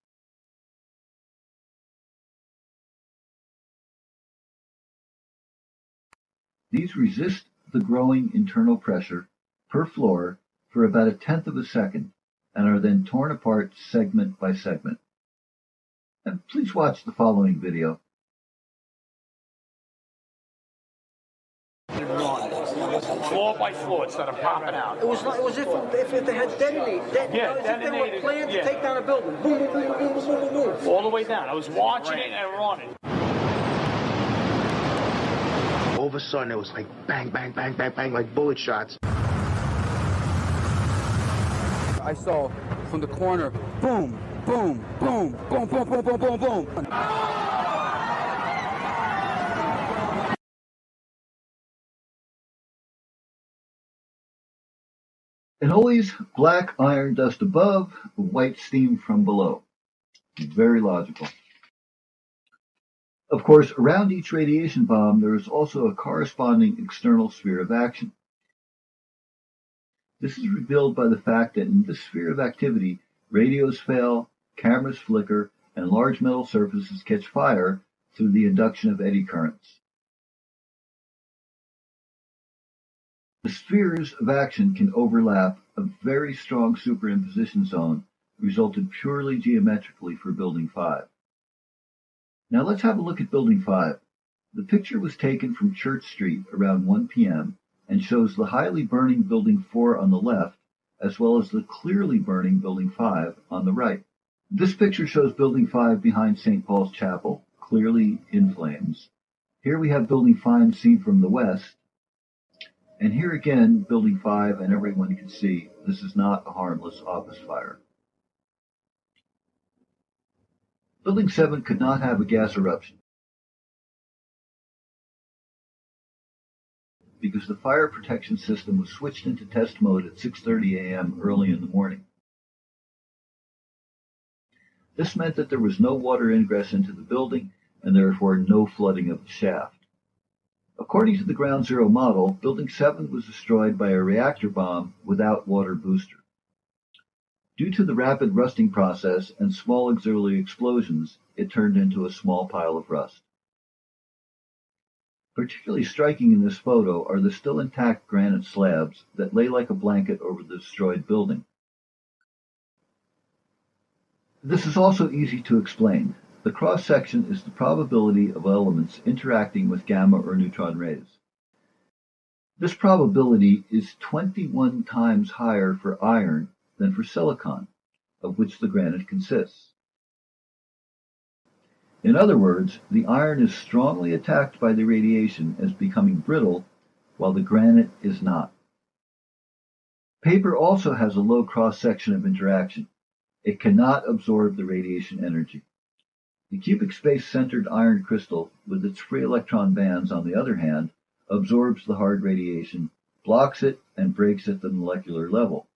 These resist the growing internal pressure per floor for about 1/10 of a second and are then torn apart segment by segment. And please watch the following video. Floor by floor instead of popping out. It was like it was if they had detonated. As if they were planned to take down a building. Boom, boom, boom, boom, boom, boom, boom, boom. All the way down. I was watching it and running. All of a sudden, it was like bang, bang, bang, bang, bang, like bullet shots. I saw from the corner, boom, boom, boom, boom, boom, boom, boom, boom, boom. And always black iron dust above, white steam from below. Very logical. Of course, around each radiation bomb, there is also a corresponding external sphere of action. This is revealed by the fact that in this sphere of activity, radios fail, cameras flicker, and large metal surfaces catch fire through the induction of eddy currents. The spheres of action can overlap a very strong superimposition zone, resulted purely geometrically for Building 5. Now let's have a look at Building 5. The picture was taken from Church Street around 1 p.m. and shows the highly burning Building 4 on the left, as well as the clearly burning Building 5 on the right. This picture shows Building 5 behind St. Paul's Chapel, clearly in flames. Here we have Building 5 seen from the west. And here again, Building 5, and everyone can see this is not a harmless office fire. Building 7 could not have a gas eruption because the fire protection system was switched into test mode at 6:30 a.m. early in the morning. This meant that there was no water ingress into the building and therefore no flooding of the shaft. According to the Ground Zero model, Building 7 was destroyed by a reactor bomb without water booster. Due to the rapid rusting process and small auxiliary explosions, it turned into a small pile of rust. Particularly striking in this photo are the still intact granite slabs that lay like a blanket over the destroyed building. This is also easy to explain. The cross-section is the probability of elements interacting with gamma or neutron rays. This probability is 21 times higher for iron than for silicon, of which the granite consists. In other words, the iron is strongly attacked by the radiation as becoming brittle, while the granite is not. Paper also has a low cross-section of interaction. It cannot absorb the radiation energy. The cubic space-centered iron crystal, with its free electron bands on the other hand, absorbs the hard radiation, blocks it, and breaks at the molecular level.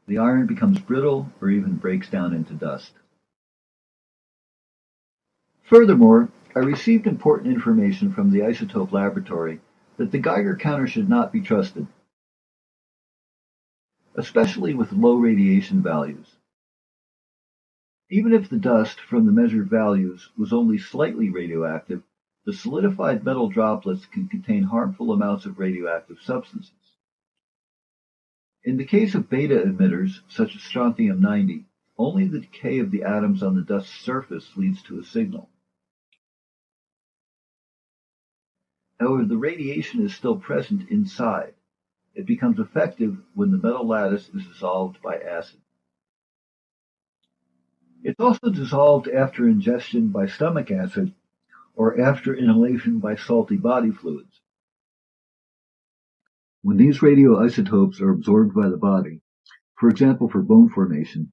The iron becomes brittle or even breaks down into dust. Furthermore, I received important information from the isotope laboratory that the Geiger counter should not be trusted, especially with low radiation values. Even if the dust from the measured values was only slightly radioactive, the solidified metal droplets can contain harmful amounts of radioactive substances. In the case of beta emitters, such as strontium-90, only the decay of the atoms on the dust's surface leads to a signal. However, the radiation is still present inside. It becomes effective when the metal lattice is dissolved by acid. It's also dissolved after ingestion by stomach acid or after inhalation by salty body fluids. When these radioisotopes are absorbed by the body, for example for bone formation,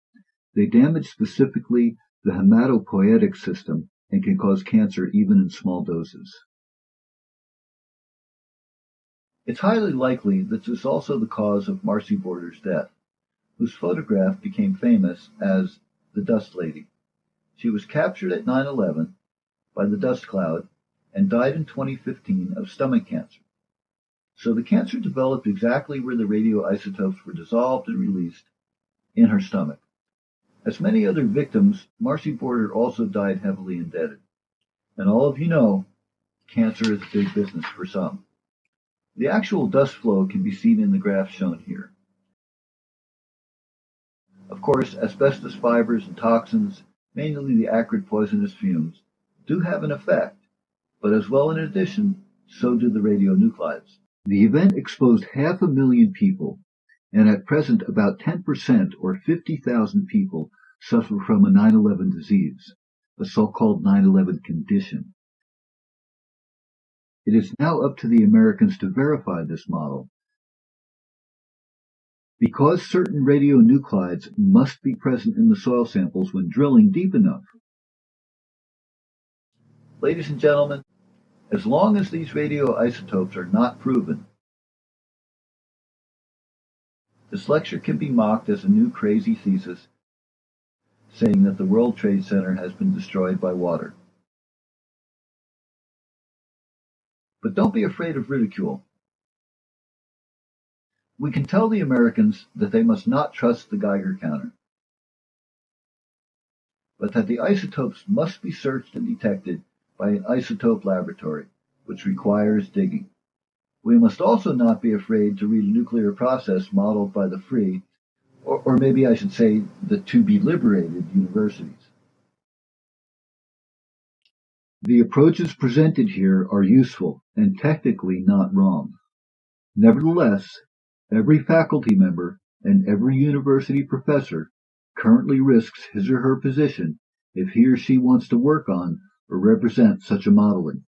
they damage specifically the hematopoietic system and can cause cancer even in small doses. It's highly likely that this is also the cause of Marcy Border's death, whose photograph became famous as the Dust Lady. She was captured at 9/11 by the dust cloud and died in 2015 of stomach cancer. So the cancer developed exactly where the radioisotopes were dissolved and released, in her stomach. As many other victims, Marcy Border also died heavily indebted. And all of you know, cancer is big business for some. The actual dust flow can be seen in the graph shown here. Of course, asbestos fibers and toxins, mainly the acrid poisonous fumes, do have an effect, but as well in addition, so do the radionuclides. The event exposed 500,000 people, and at present about 10% or 50,000 people suffer from a 9/11 disease, a so-called 9/11 condition. It is now up to the Americans to verify this model. Because certain radionuclides must be present in the soil samples when drilling deep enough. Ladies and gentlemen, as long as these radioisotopes are not proven, this lecture can be mocked as a new crazy thesis saying that the World Trade Center has been destroyed by water. But don't be afraid of ridicule. We can tell the Americans that they must not trust the Geiger counter, but that the isotopes must be searched and detected by an isotope laboratory, which requires digging. We must also not be afraid to read a nuclear process modeled by the free, or maybe I should say the to-be-liberated universities. The approaches presented here are useful and technically not wrong. Nevertheless, every faculty member and every university professor currently risks his or her position if he or she wants to work on or represent such a modeling.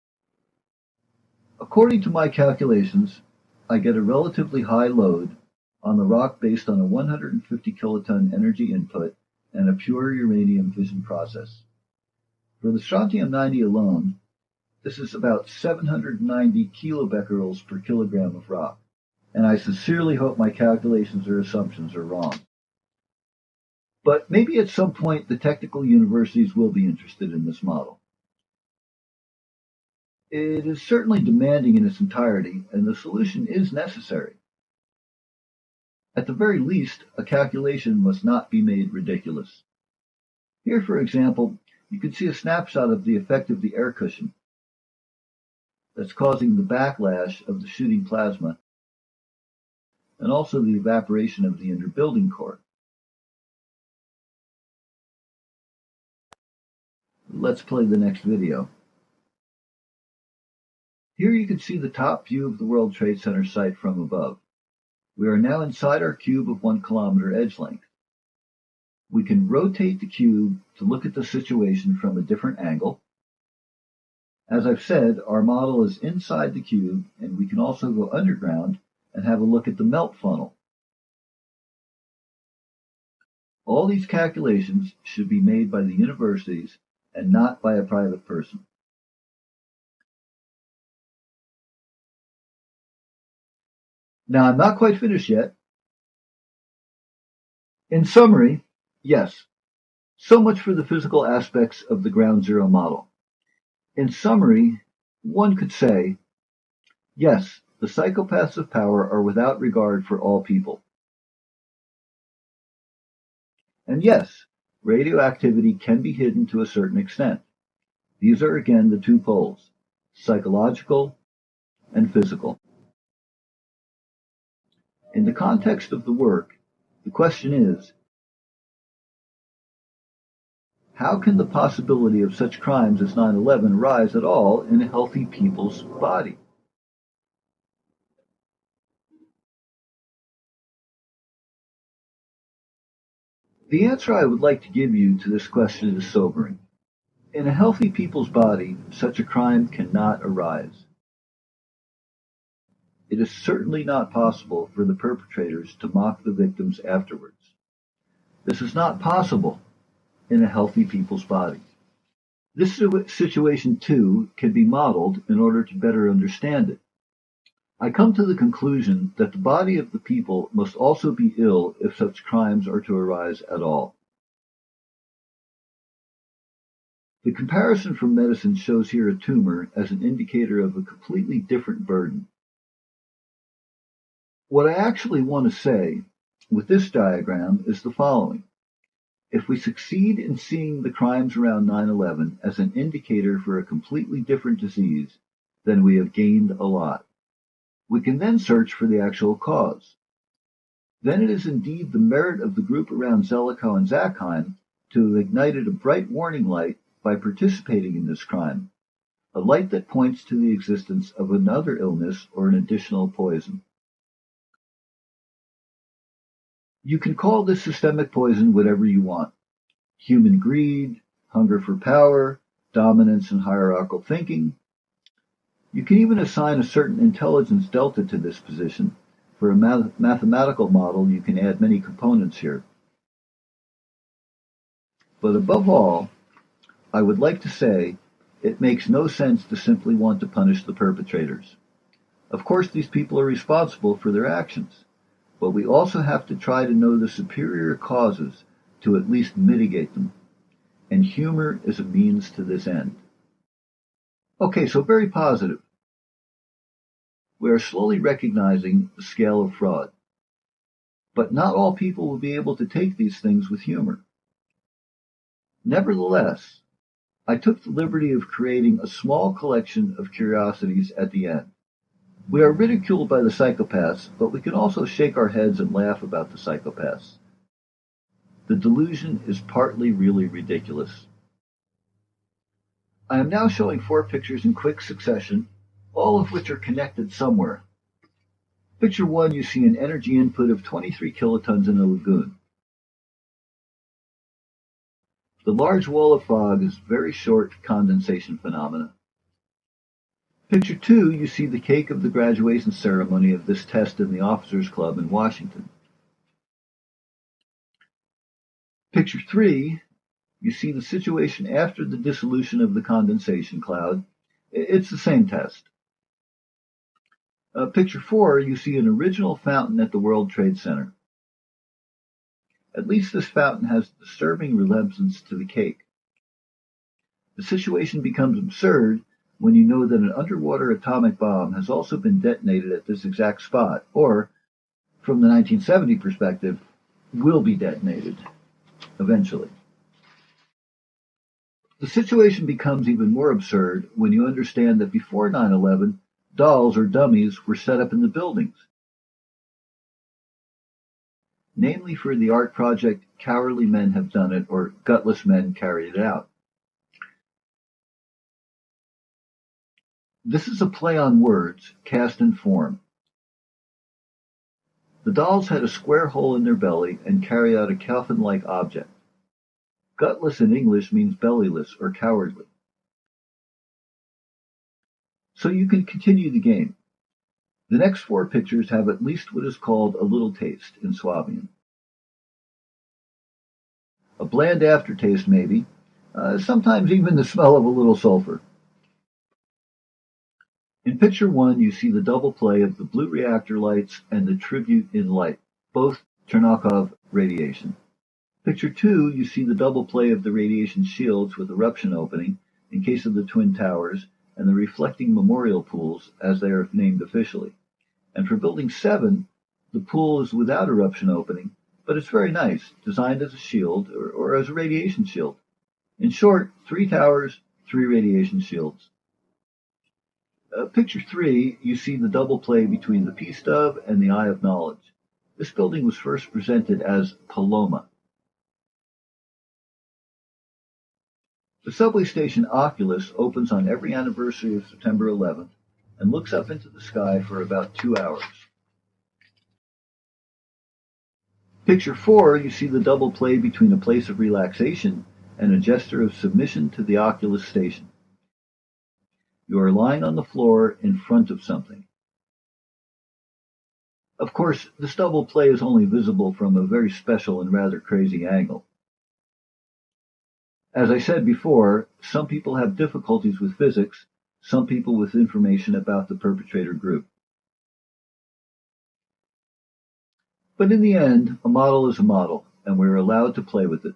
According to my calculations, I get a relatively high load on the rock based on a 150 kiloton energy input and a pure uranium fission process. For the strontium-90 alone, this is about 790 kilobecquerels per kilogram of rock, and I sincerely hope my calculations or assumptions are wrong. But maybe at some point the technical universities will be interested in this model. It is certainly demanding in its entirety, and the solution is necessary. At the very least, a calculation must not be made ridiculous. Here, for example, you can see a snapshot of the effect of the air cushion that's causing the backlash of the shooting plasma and also the evaporation of the inner building core. Let's play the next video. Here you can see the top view of the World Trade Center site from above. We are now inside our cube of 1 kilometer edge length. We can rotate the cube to look at the situation from a different angle. As I've said, our model is inside the cube, and we can also go underground and have a look at the melt funnel. All these calculations should be made by the universities and not by a private person. Now, I'm not quite finished yet. In summary, yes, so much for the physical aspects of the ground zero model. In summary, one could say, yes, the psychopaths of power are without regard for all people. And yes, radioactivity can be hidden to a certain extent. These are again the two poles, psychological and physical. In the context of the work, the question is, how can the possibility of such crimes as 9/11 arise at all in a healthy people's body? The answer I would like to give you to this question is sobering. In a healthy people's body, such a crime cannot arise. It is certainly not possible for the perpetrators to mock the victims afterwards. This is not possible in a healthy people's body. This situation, too, can be modeled in order to better understand it. I come to the conclusion that the body of the people must also be ill if such crimes are to arise at all. The comparison from medicine shows here a tumor as an indicator of a completely different burden. What I actually want to say with this diagram is the following. If we succeed in seeing the crimes around 9/11 as an indicator for a completely different disease, then we have gained a lot. We can then search for the actual cause. Then it is indeed the merit of the group around Zelikow and Zakheim to have ignited a bright warning light by participating in this crime, a light that points to the existence of another illness or an additional poison. You can call this systemic poison whatever you want. Human greed, hunger for power, dominance and hierarchical thinking. You can even assign a certain intelligence delta to this position. For a mathematical model, you can add many components here. But above all, I would like to say it makes no sense to simply want to punish the perpetrators. Of course, these people are responsible for their actions, but we also have to try to know the superior causes to at least mitigate them, and humor is a means to this end. Okay, so very positive. We are slowly recognizing the scale of fraud, but not all people will be able to take these things with humor. Nevertheless, I took the liberty of creating a small collection of curiosities at the end. We are ridiculed by the psychopaths, but we can also shake our heads and laugh about the psychopaths. The delusion is partly really ridiculous. I am now showing 4 pictures in quick succession, all of which are connected somewhere. Picture 1, you see an energy input of 23 kilotons in a lagoon. The large wall of fog is very short condensation phenomena. Picture 2, you see the cake of the graduation ceremony of this test in the Officers Club in Washington. Picture 3, you see the situation after the dissolution of the condensation cloud. It's the same test. Picture 4, you see an original fountain at the World Trade Center. At least this fountain has a disturbing resemblance to the cake. The situation becomes absurd when you know that an underwater atomic bomb has also been detonated at this exact spot, or, from the 1970 perspective, will be detonated eventually. The situation becomes even more absurd when you understand that before 9/11, dolls or dummies were set up in the buildings. Namely for the art project Cowardly Men Have Done It or Gutless Men Carried It Out. This is a play on words cast in form. The dolls had a square hole in their belly and carry out a coffin-like object. Gutless in English means bellyless or cowardly. So you can continue the game. The next 4 pictures have at least what is called a little taste in Swabian. A bland aftertaste maybe, sometimes even the smell of a little sulfur. In picture 1, you see the double play of the blue reactor lights and the tribute in light, both Chernobyl radiation. Picture 2, you see the double play of the radiation shields with eruption opening, in case of the Twin Towers, and the reflecting memorial pools, as they are named officially. And for Building 7, the pool is without eruption opening, but it's very nice, designed as a shield or as a radiation shield. In short, 3 towers, 3 radiation shields. Picture 3, you see the double play between the Peace Dove and the Eye of Knowledge. This building was first presented as Paloma. The subway station Oculus opens on every anniversary of September 11th and looks up into the sky for about 2 hours. Picture 4, you see the double play between a place of relaxation and a gesture of submission to the Oculus station. You are lying on the floor in front of something. Of course, this double play is only visible from a very special and rather crazy angle. As I said before, some people have difficulties with physics, some people with information about the perpetrator group. But in the end, a model is a model, and we're allowed to play with it.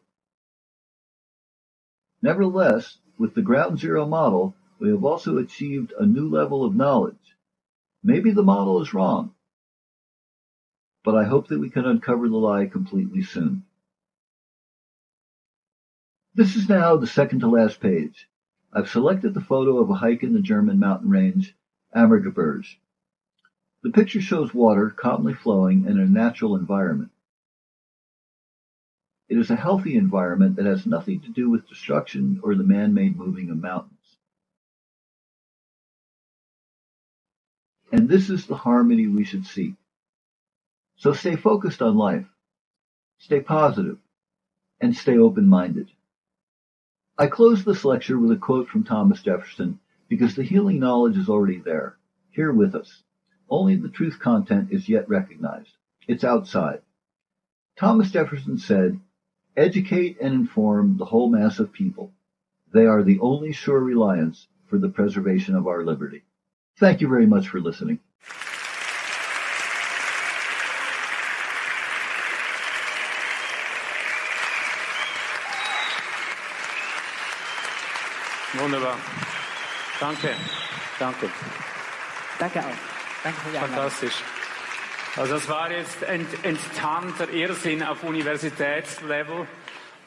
Nevertheless, with the Ground Zero model, we have also achieved a new level of knowledge. Maybe the model is wrong, but I hope that we can uncover the lie completely soon. This is now the second to last page. I've selected the photo of a hike in the German mountain range, Ammergebirge. The picture shows water calmly flowing in a natural environment. It is a healthy environment that has nothing to do with destruction or the man-made moving of mountains. And this is the harmony we should seek. So stay focused on life, stay positive, and stay open-minded. I close this lecture with a quote from Thomas Jefferson because the healing knowledge is already there, here with us. Only the truth content is yet recognized. It's outside. Thomas Jefferson said, "Educate and inform the whole mass of people. They are the only sure reliance for the preservation of our liberty." Thank you very much for listening. Wunderbar. Danke. Danke. Danke auch. Danke für die Einladung. Fantastisch. Also das war jetzt enttarnter Irrsinn auf Universitätslevel.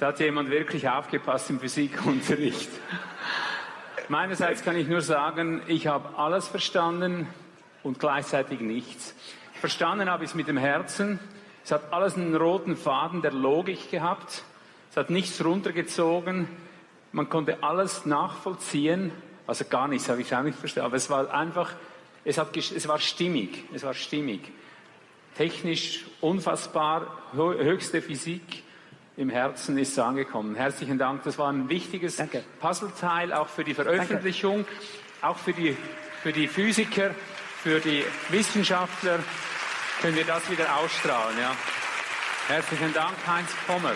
Da hat jemand wirklich aufgepasst im Physikunterricht. Meinerseits kann ich nur sagen, ich habe alles verstanden und gleichzeitig nichts. Verstanden habe ich es mit dem Herzen. Es hat alles einen roten Faden der Logik gehabt. Es hat nichts runtergezogen. Man konnte alles nachvollziehen. Also gar nichts habe ich auch nicht verstanden. Aber es war einfach, es war stimmig. Es war stimmig. Technisch unfassbar, höchste Physik. Im Herzen ist es angekommen. Herzlichen Dank. Das war ein wichtiges Puzzleteil, auch für die Veröffentlichung, auch für die Physiker, für die Wissenschaftler. Können wir das wieder ausstrahlen. Ja. Herzlichen Dank, Heinz Pommer.